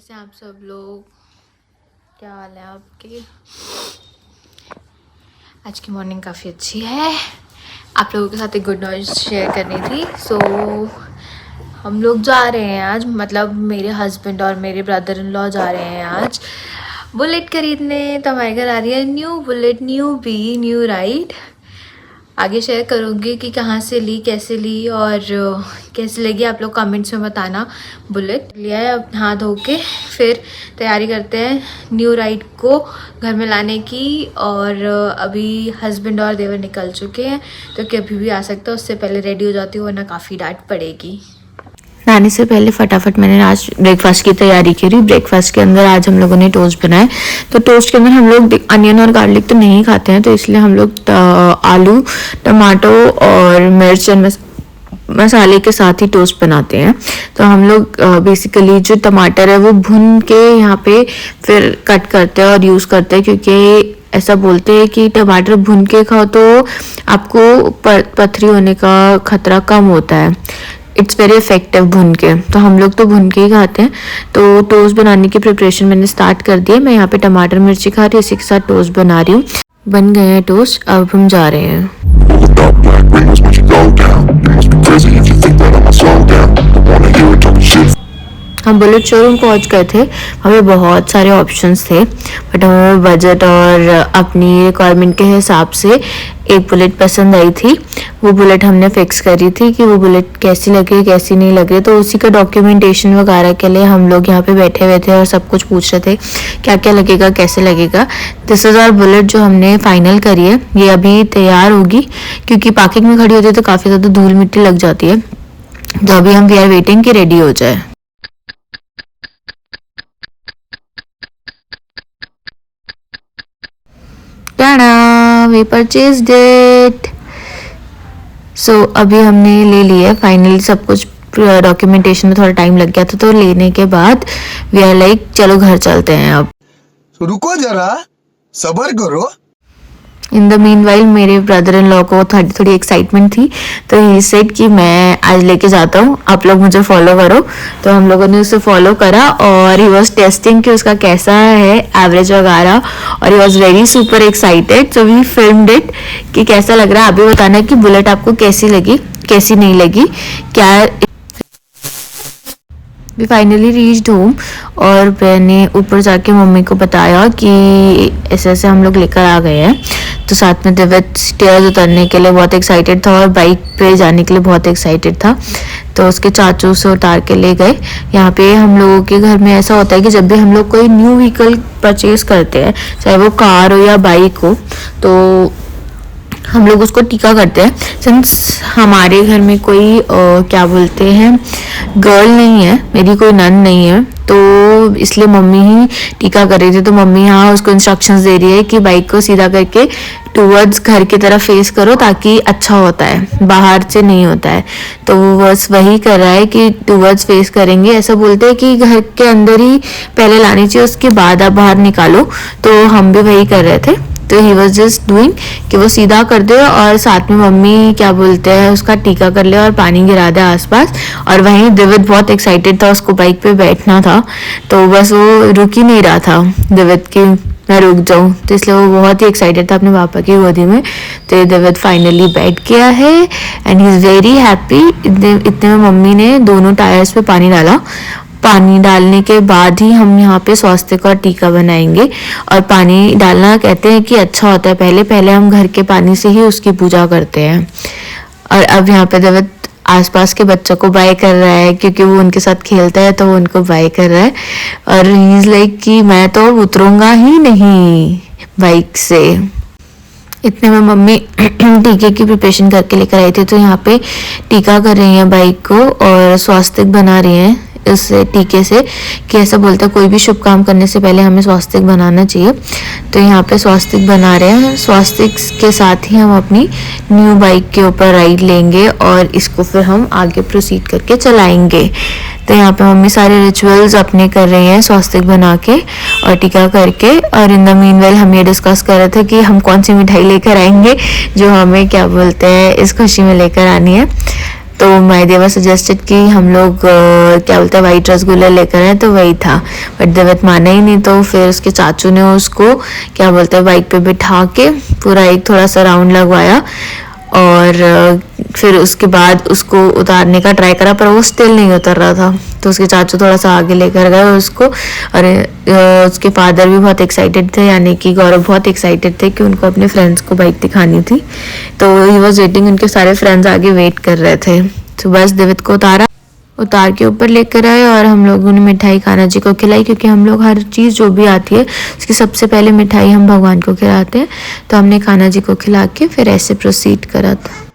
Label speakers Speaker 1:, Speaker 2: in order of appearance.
Speaker 1: कैसे हैं आप सब लोग? क्या हाल है आपके? आज की मॉर्निंग काफ़ी अच्छी है। आप लोगों के साथ एक गुड न्यूज़ शेयर करनी थी। हम लोग जा रहे हैं आज, मतलब मेरे हस्बैंड और मेरे ब्रदर इन लॉ जा रहे हैं आज बुलेट खरीदने। तो हमारे घर आ रही है न्यू बुलेट, न्यू राइड। आगे शेयर करूँगी कि कहाँ से ली, कैसे ली और कैसे लगी, आप लोग कमेंट्स में बताना। बुलेट लिया है, अब नहा धो के फिर तैयारी करते हैं न्यू राइड को घर में लाने की। और अभी हस्बैंड और देवर निकल चुके हैं, तो कभी भी आ सकता है। उससे पहले रेडी हो जाती हूँ वरना काफ़ी डांट पड़ेगी।
Speaker 2: नहाने से पहले फटाफट मैंने आज ब्रेकफास्ट की तैयारी करी। ब्रेकफास्ट के अंदर आज हम लोगों ने टोस्ट बनाए। तो टोस्ट के अंदर हम लोग अनियन और गार्लिक तो नहीं खाते हैं, तो इसलिए हम लोग आलू, टमाटो और मिर्च और मसाले के साथ ही टोस्ट बनाते हैं। तो हम लोग बेसिकली जो टमाटर है वो भून के यहाँ पे फिर कट करते हैं और यूज़ करते हैं, क्योंकि ऐसा बोलते हैं कि टमाटर भून के खाओ तो आपको पथरी होने का खतरा कम होता है। इट्स वेरी इफेक्टिव भुन के, तो हम लोग तो भुन के ही खाते हैं। तो टोस्ट बनाने की प्रिपरेशन मैंने स्टार्ट कर दी है। मैं यहाँ पे टमाटर मिर्ची खा रही हूँ, इसी के साथ टोस्ट बना रही हूँ। बन गए हैं टोस्ट, अब हम जा रहे हैं। हम बुलेट शोरूम पहुंच गए थे। हमें बहुत सारे ऑप्शंस थे, बट हमें बजट और अपनी रिक्वायरमेंट के हिसाब से एक बुलेट पसंद आई थी। वो बुलेट हमने फिक्स करी थी कि वो बुलेट कैसी लगे कैसी नहीं लगे। तो उसी का डॉक्यूमेंटेशन वगैरह के लिए हम लोग यहाँ पे बैठे हुए थे और सब कुछ पूछ रहे थे क्या क्या लगेगा, कैसे लगेगा। दिस इज़ आवर बुलेट जो हमने फाइनल करी है। ये अभी तैयार होगी, क्योंकि पार्किंग में खड़ी होती है तो काफ़ी ज़्यादा धूल मिट्टी लग जाती है। तो अभी हम वी आर वेटिंग कि रेडी हो जाए। We purchased it. So अभी हमने ले लिया फाइनली सब कुछ। डॉक्यूमेंटेशन में थोड़ा टाइम लग गया था, तो लेने के बाद वी आर लाइक चलो घर चलते हैं अब।
Speaker 3: रुको जरा, सब्र करो।
Speaker 2: इन द मीनवाइल मेरे ब्रदर इन लॉ को थोड़ी एक्साइटमेंट थी, तो ही सेड कि मैं आज लेके जाता हूँ, आप लोग मुझे फॉलो करो। तो हम लोगों ने उसे फॉलो करा और ही वॉज टेस्टिंग कि उसका कैसा है एवरेज वगैरह, और he was very super excited. So we filmed it कि कैसा लग रहा है। आप भी बताना कि बुलेट आपको कैसी लगी, कैसी नहीं लगी, क्या। वी फाइनली रीच्ड होम और मैंने ऊपर जाके मम्मी को बताया कि ऐसे ऐसे हम लोग लेकर आ गए हैं। तो साथ में दिव्य स्टेयर्स उतरने के लिए बहुत एक्साइटेड था और बाइक पे जाने के लिए बहुत एक्साइटेड था, तो उसके चाचू से उतार के ले गए। यहाँ पे हम लोगों के घर में ऐसा होता है कि जब भी हम लोग कोई न्यू व्हीकल परचेज करते हैं, चाहे वो कार हो या बाइक हो, तो हम लोग उसको टीका करते हैं। सिंस हमारे घर में कोई क्या बोलते हैं गर्ल नहीं है, मेरी कोई नन नहीं है, तो इसलिए मम्मी ही टीका कर रही थी। तो मम्मी यहाँ उसको इंस्ट्रक्शंस दे रही है कि बाइक को सीधा करके टूवर्ड्स घर की तरफ फेस करो ताकि अच्छा होता है, बाहर से नहीं होता है। तो वो बस वही कर रहा है कि टूवर्ड्स फेस करेंगे। ऐसा बोलते हैं कि घर के अंदर ही पहले लानी चाहिए, उसके बाद आप बाहर निकालो। तो हम भी वही कर रहे थे। तो ही वॉज जस्ट डूइंग कि वो सीधा कर दे और साथ में मम्मी क्या बोलते हैं उसका टीका कर ले और पानी गिरा दे आसपास। और वहीं दिविद बहुत एक्साइटेड था, उसको बाइक पे बैठना था, तो बस वो रुक ही नहीं रहा था दिविद की मैं रुक जाऊं, तो इसलिए वो बहुत ही एक्साइटेड था अपने पापा की गोदी में। तो दिविद फाइनली बैठ गया है and he is very happy. इतने में मम्मी ने दोनों टायर्स पे पानी डाला। पानी डालने के बाद ही हम यहाँ पे स्वास्तिक और टीका बनाएंगे। और पानी डालना कहते हैं कि अच्छा होता है, पहले पहले हम घर के पानी से ही उसकी पूजा करते हैं। और अब यहाँ पे दिविद आसपास के बच्चों को बाय कर रहा है, क्योंकि वो उनके साथ खेलता है तो वो उनको बाय कर रहा है। और ही इज लाइक कि मैं तो उतरूंगा ही नहीं बाइक से। इतने में मम्मी टीके की प्रिपरेशन करके लेकर आई थी, तो यहाँ पे टीका कर रही हैं बाइक को और स्वास्तिक बना रही हैं इस टीके से। कि ऐसा बोलता है कोई भी शुभ काम करने से पहले हमें स्वास्तिक बनाना चाहिए। तो यहाँ पे स्वास्तिक बना रहे हैं। स्वास्तिक के साथ ही हम अपनी न्यू बाइक के ऊपर राइड लेंगे और इसको फिर हम आगे प्रोसीड करके चलाएंगे। तो यहाँ पे मम्मी सारे रिचुअल्स अपने कर रही हैं स्वास्तिक बना के और टीका करके। और इन द मीनवेल हम ये डिस्कस कर रहे थे कि हम कौन सी मिठाई लेकर आएंगे जो हमें क्या बोलते हैं इस खुशी में लेकर आनी है। तो माय देवा सजेस्टेड कि हम लोग क्या बोलते हैं वाइट रसगुल्ला लेकर आए, तो वही था। बट देवत माना ही नहीं, तो फिर उसके चाचू ने उसको क्या बोलते हैं बाइक पे बिठा के पूरा एक थोड़ा सा राउंड लगवाया, और फिर उसके बाद उसको उतारने का ट्राई करा, पर वो स्टिल नहीं उतर रहा था। तो उसके चाचू थोड़ा सा आगे लेकर गए उसको, और उसके फादर भी बहुत एक्साइटेड थे, यानी कि गौरव बहुत एक्साइटेड थे कि उनको अपने फ्रेंड्स को बाइक दिखानी थी। तो ही वॉज वेटिंग, उनके सारे फ्रेंड्स आगे वेट कर रहे थे। तो बस देवित को उतार के ऊपर लेकर आए, और हम लोगों ने मिठाई कान्हा जी को खिलाई, क्योंकि हम लोग हर चीज़ जो भी आती है उसकी सबसे पहले मिठाई हम भगवान को खिलाते हैं। तो हमने कान्हा जी को खिला के फिर ऐसे प्रोसीड करा था।